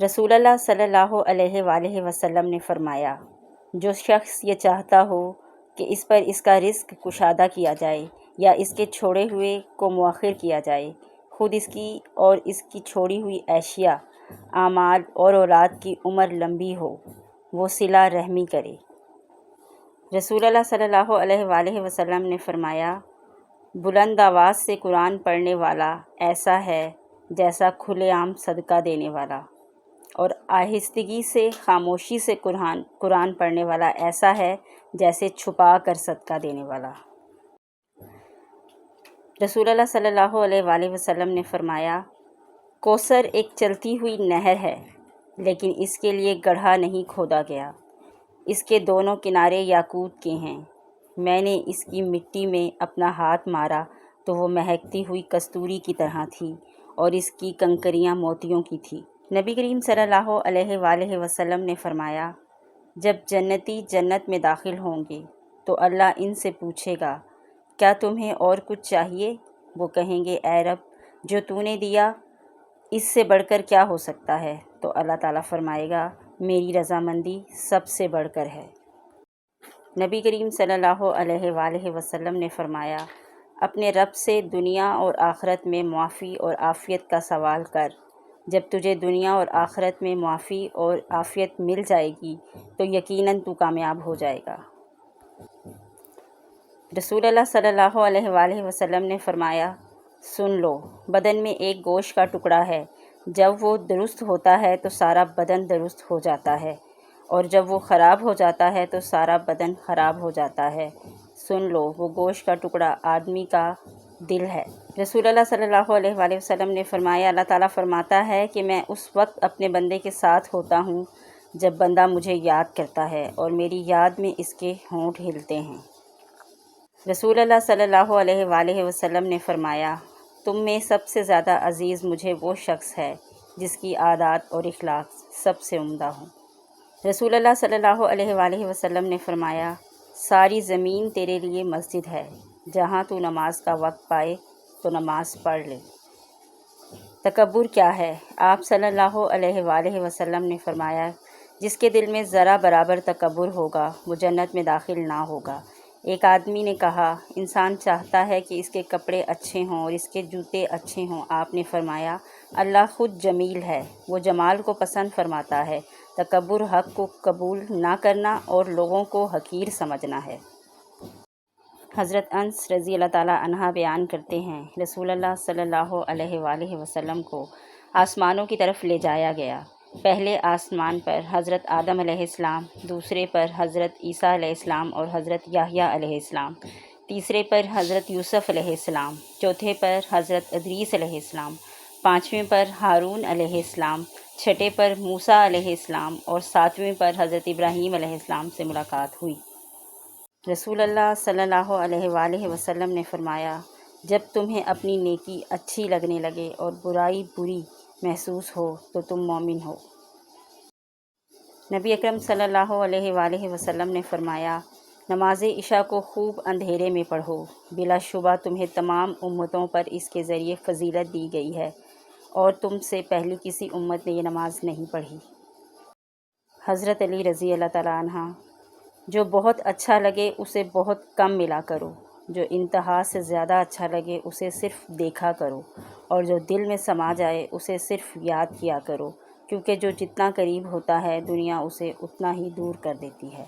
رسول اللہ صلی اللہ علیہ وآلہ وسلم نے فرمایا، جو شخص یہ چاہتا ہو کہ اس پر اس کا رزق کشادہ کیا جائے یا اس کے چھوڑے ہوئے کو مؤخر کیا جائے، خود اس کی اور اس کی چھوڑی ہوئی اشیاء، اعمال اور اولاد کی عمر لمبی ہو، وہ صلہ رحمی کرے۔ رسول اللہ صلی اللہ علیہ وآلہ وسلم نے فرمایا، بلند آواز سے قرآن پڑھنے والا ایسا ہے جیسا کھلے عام صدقہ دینے والا، اور آہستگی سے خاموشی سے قرآن پڑھنے والا ایسا ہے جیسے چھپا کر صدقہ دینے والا۔ رسول اللہ صلی اللہ علیہ وآلہ وسلم نے فرمایا، کوثر ایک چلتی ہوئی نہر ہے، لیکن اس کے لیے گڑھا نہیں کھودا گیا، اس کے دونوں کنارے یاقوت کے ہیں۔ میں نے اس کی مٹی میں اپنا ہاتھ مارا تو وہ مہکتی ہوئی کستوری کی طرح تھی اور اس کی کنکریاں موتیوں کی تھی۔ نبی کریم صلی اللہ علیہ وآلہ وسلم نے فرمایا، جب جنتی جنت میں داخل ہوں گے تو اللہ ان سے پوچھے گا، کیا تمہیں اور کچھ چاہیے؟ وہ کہیں گے، اے رب، جو تو نے دیا اس سے بڑھ کر کیا ہو سکتا ہے؟ تو اللہ تعالیٰ فرمائے گا، میری رضامندی سب سے بڑھ کر ہے۔ نبی کریم صلی اللہ علیہ وآلہ وسلم نے فرمایا، اپنے رب سے دنیا اور آخرت میں معافی اور عافیت کا سوال کر، جب تجھے دنیا اور آخرت میں معافی اور عافیت مل جائے گی تو یقیناً تو کامیاب ہو جائے گا۔ رسول اللہ صلی اللہ علیہ وآلہ وسلم نے فرمایا، سن لو، بدن میں ایک گوشت کا ٹکڑا ہے، جب وہ درست ہوتا ہے تو سارا بدن درست ہو جاتا ہے، اور جب وہ خراب ہو جاتا ہے تو سارا بدن خراب ہو جاتا ہے۔ سن لو، وہ گوشت کا ٹکڑا آدمی کا دل ہے۔ رسول اللہ صلی اللہ علیہ وآلہ وسلم نے فرمایا، اللہ تعالیٰ فرماتا ہے کہ میں اس وقت اپنے بندے کے ساتھ ہوتا ہوں جب بندہ مجھے یاد کرتا ہے اور میری یاد میں اس کے ہونٹ ہلتے ہیں۔ رسول اللہ صلی اللہ علیہ وآلہ وسلم نے فرمایا، تم میں سب سے زیادہ عزیز مجھے وہ شخص ہے جس کی عادات اور اخلاق سب سے عمدہ ہوں۔ رسول اللہ صلی اللہ علیہ وآلہ وسلم نے فرمایا، ساری زمین تیرے لیے مسجد ہے، جہاں تو نماز کا وقت پائے تو نماز پڑھ لے۔ تکبر کیا ہے؟ آپ صلی اللہ علیہ وآلہ وسلم نے فرمایا، جس کے دل میں ذرا برابر تکبر ہوگا وہ جنت میں داخل نہ ہوگا۔ ایک آدمی نے کہا، انسان چاہتا ہے کہ اس کے کپڑے اچھے ہوں اور اس کے جوتے اچھے ہوں۔ آپ نے فرمایا، اللہ خود جمیل ہے، وہ جمال کو پسند فرماتا ہے۔ تکبر حق کو قبول نہ کرنا اور لوگوں کو حقیر سمجھنا ہے۔ حضرت انس رضی اللہ تعالیٰ عنہ بیان کرتے ہیں، رسول اللہ صلی اللہ علیہ وآلہ وسلم کو آسمانوں کی طرف لے جایا گیا۔ پہلے آسمان پر حضرت آدم علیہ السلام، دوسرے پر حضرت عیسیٰ علیہ السلام اور حضرت یحییٰ علیہ السلام، تیسرے پر حضرت یوسف علیہ السلام، چوتھے پر حضرت ادریس علیہ السلام، پانچویں پر ہارون علیہ السلام، چھٹے پر موسیٰ علیہ السلام اور ساتویں پر حضرت ابراہیم علیہ السلام سے ملاقات ہوئی۔ رسول اللہ صلی اللہ علیہ وآلہ وسلم نے فرمایا، جب تمہیں اپنی نیکی اچھی لگنے لگے اور برائی بری محسوس ہو تو تم مومن ہو۔ نبی اکرم صلی اللہ علیہ وآلہ وسلم نے فرمایا، نماز عشاء کو خوب اندھیرے میں پڑھو، بلا شبہ تمہیں تمام امتوں پر اس کے ذریعے فضیلت دی گئی ہے اور تم سے پہلی کسی امت نے یہ نماز نہیں پڑھی۔ حضرت علی رضی اللہ تعالیٰ عنہ، جو بہت اچھا لگے اسے بہت کم ملا کرو، جو انتہا سے زیادہ اچھا لگے اسے صرف دیکھا کرو، اور جو دل میں سما جائے اسے صرف یاد کیا کرو، کیونکہ جو جتنا قریب ہوتا ہے دنیا اسے اتنا ہی دور کر دیتی ہے۔